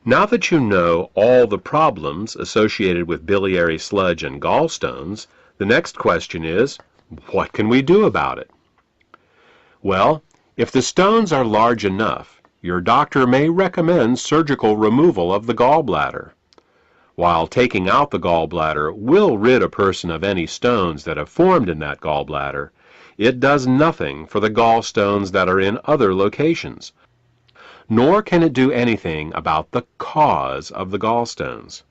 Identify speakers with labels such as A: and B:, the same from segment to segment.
A: Now that you know all the problems associated with biliary sludge and gallstones, the next question is, what can we do about it? Well, if the stones are large enough, your doctor may recommend surgical removal of the gallbladder. While taking out the gallbladder will rid a person of any stones that have formed in that gallbladder, it does nothing for the gallstones that are in other locations, nor can it do anything about the cause of the gallstones.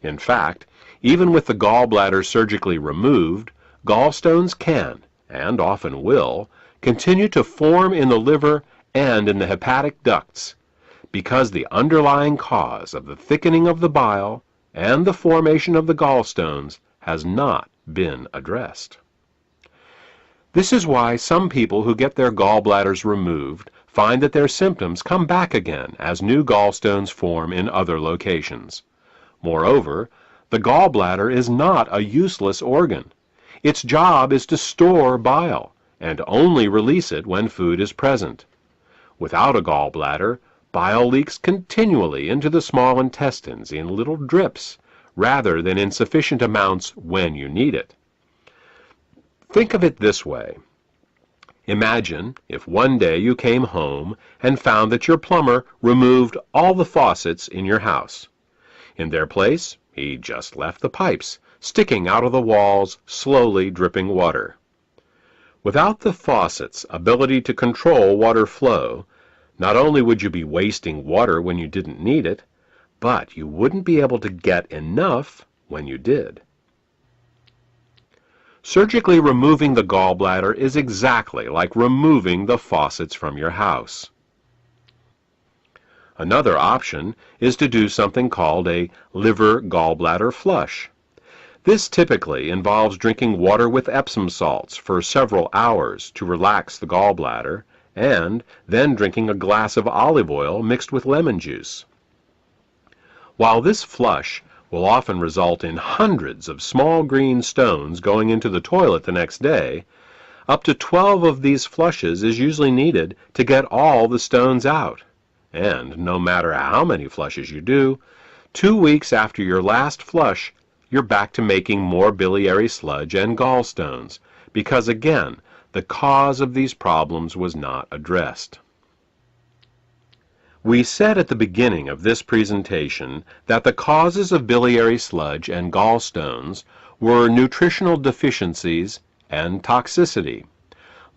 A: In fact, even with the gallbladder surgically removed, gallstones can, and often will, continue to form in the liver and in the hepatic ducts, because the underlying cause of the thickening of the bile and the formation of the gallstones has not been addressed. This is why some people who get their gallbladders removed find that their symptoms come back again as new gallstones form in other locations. Moreover, the gallbladder is not a useless organ. Its job is to store bile and only release it when food is present. Without a gallbladder, bile leaks continually into the small intestines in little drips, rather than in sufficient amounts when you need it. Think of it this way. Imagine if one day you came home and found that your plumber removed all the faucets in your house. In their place, he just left the pipes, sticking out of the walls, slowly dripping water. Without the faucet's ability to control water flow, not only would you be wasting water when you didn't need it, but you wouldn't be able to get enough when you did. Surgically removing the gallbladder is exactly like removing the faucets from your house. Another option is to do something called a liver gallbladder flush. This typically involves drinking water with Epsom salts for several hours to relax the gallbladder, and then drinking a glass of olive oil mixed with lemon juice. While this flush will often result in hundreds of small green stones going into the toilet the next day, up to 12 of these flushes is usually needed to get all the stones out. And no matter how many flushes you do, 2 weeks after your last flush, you're back to making more biliary sludge and gallstones, because again, the cause of these problems was not addressed. We said at the beginning of this presentation that the causes of biliary sludge and gallstones were nutritional deficiencies and toxicity.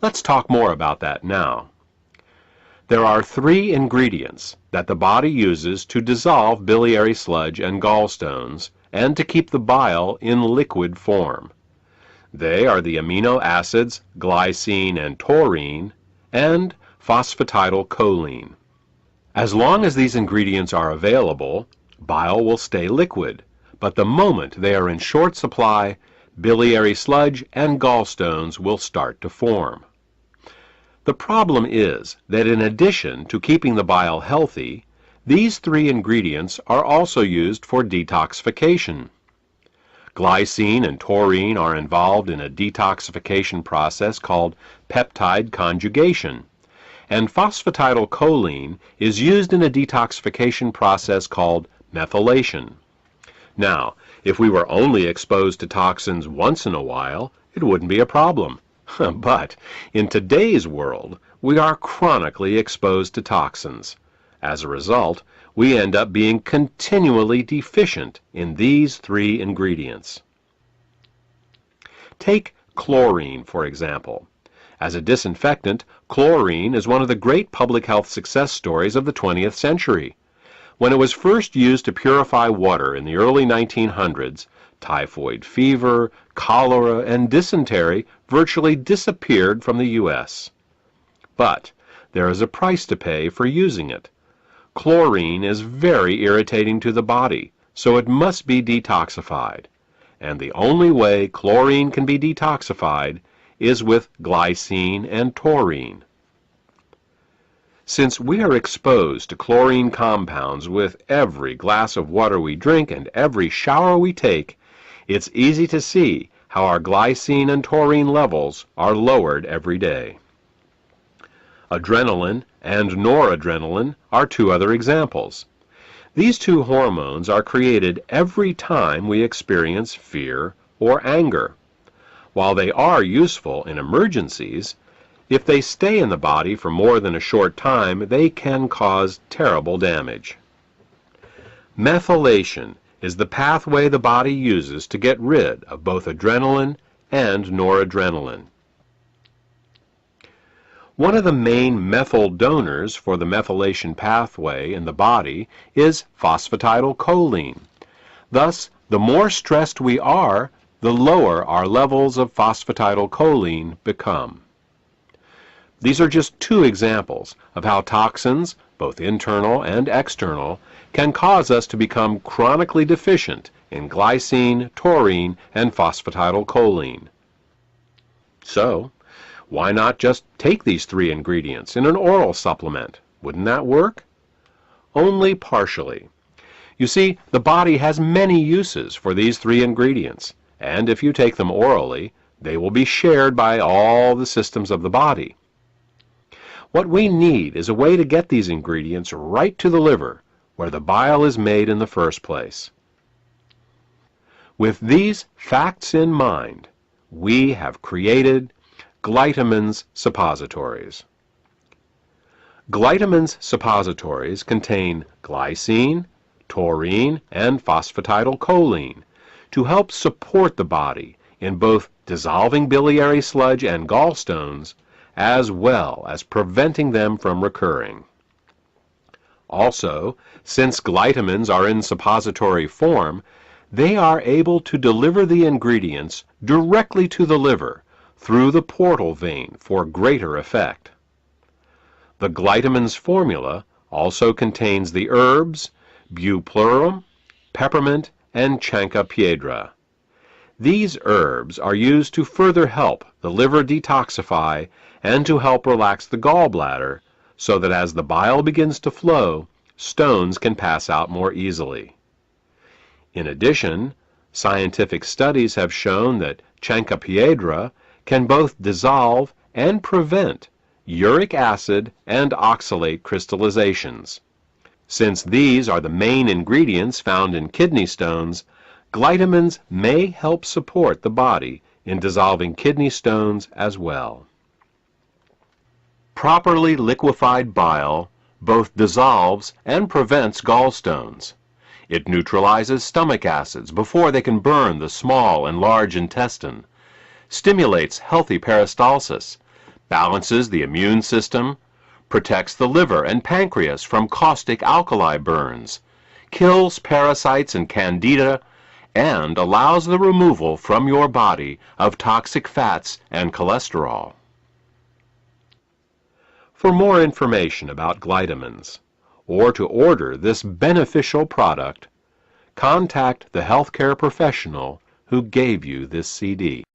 A: Let's talk more about that now. There are 3 ingredients that the body uses to dissolve biliary sludge and gallstones and to keep the bile in liquid form. They are the amino acids glycine and taurine and phosphatidylcholine. As long as these ingredients are available, bile will stay liquid, but the moment they are in short supply, biliary sludge and gallstones will start to form. The problem is that in addition to keeping the bile healthy, these 3 ingredients are also used for detoxification. Glycine and taurine are involved in a detoxification process called peptide conjugation, and phosphatidylcholine is used in a detoxification process called methylation. Now, if we were only exposed to toxins once in a while, it wouldn't be a problem. But in today's world, we are chronically exposed to toxins. As a result, we end up being continually deficient in these 3 ingredients. Take chlorine, for example. As a disinfectant, chlorine is one of the great public health success stories of the 20th century. When it was first used to purify water in the early 1900s, typhoid fever, cholera, and dysentery virtually disappeared from the U.S. But there is a price to pay for using it. Chlorine is very irritating to the body, so it must be detoxified. And the only way chlorine can be detoxified is with glycine and taurine. Since we are exposed to chlorine compounds with every glass of water we drink and every shower we take, it's easy to see how our glycine and taurine levels are lowered every day. Adrenaline and noradrenaline are 2 other examples. These two hormones are created every time we experience fear or anger. While they are useful in emergencies, if they stay in the body for more than a short time, they can cause terrible damage. Methylation is the pathway the body uses to get rid of both adrenaline and noradrenaline. One of the main methyl donors for the methylation pathway in the body is phosphatidylcholine. Thus, the more stressed we are, the lower our levels of phosphatidylcholine become. These are just two examples of how toxins, both internal and external, can cause us to become chronically deficient in glycine, taurine, and phosphatidylcholine. So, why not just take these three ingredients in an oral supplement? Wouldn't that work? Only partially. You see, the body has many uses for these three ingredients, and if you take them orally, they will be shared by all the systems of the body. What we need is a way to get these ingredients right to the liver, where the bile is made in the first place. With these facts in mind, we have created Glytamins suppositories. Glytamins suppositories contain glycine, taurine, and phosphatidylcholine to help support the body in both dissolving biliary sludge and gallstones, as well as preventing them from recurring. Also, since glytamins are in suppository form, they are able to deliver the ingredients directly to the liver through the portal vein for greater effect. The Glytamins formula also contains the herbs Bupleurum, peppermint, and Chancropiedra. These herbs are used to further help the liver detoxify and to help relax the gallbladder so that as the bile begins to flow, stones can pass out more easily. In addition, scientific studies have shown that Chancropiedra can both dissolve and prevent uric acid and oxalate crystallizations. Since these are the main ingredients found in kidney stones, glytamins may help support the body in dissolving kidney stones as well. Properly liquefied bile both dissolves and prevents gallstones. It neutralizes stomach acids before they can burn the small and large intestine, stimulates healthy peristalsis, balances the immune system, protects the liver and pancreas from caustic alkali burns, kills parasites and candida, and allows the removal from your body of toxic fats and cholesterol. For more information about glytamins, or to order this beneficial product, contact the healthcare professional who gave you this CD.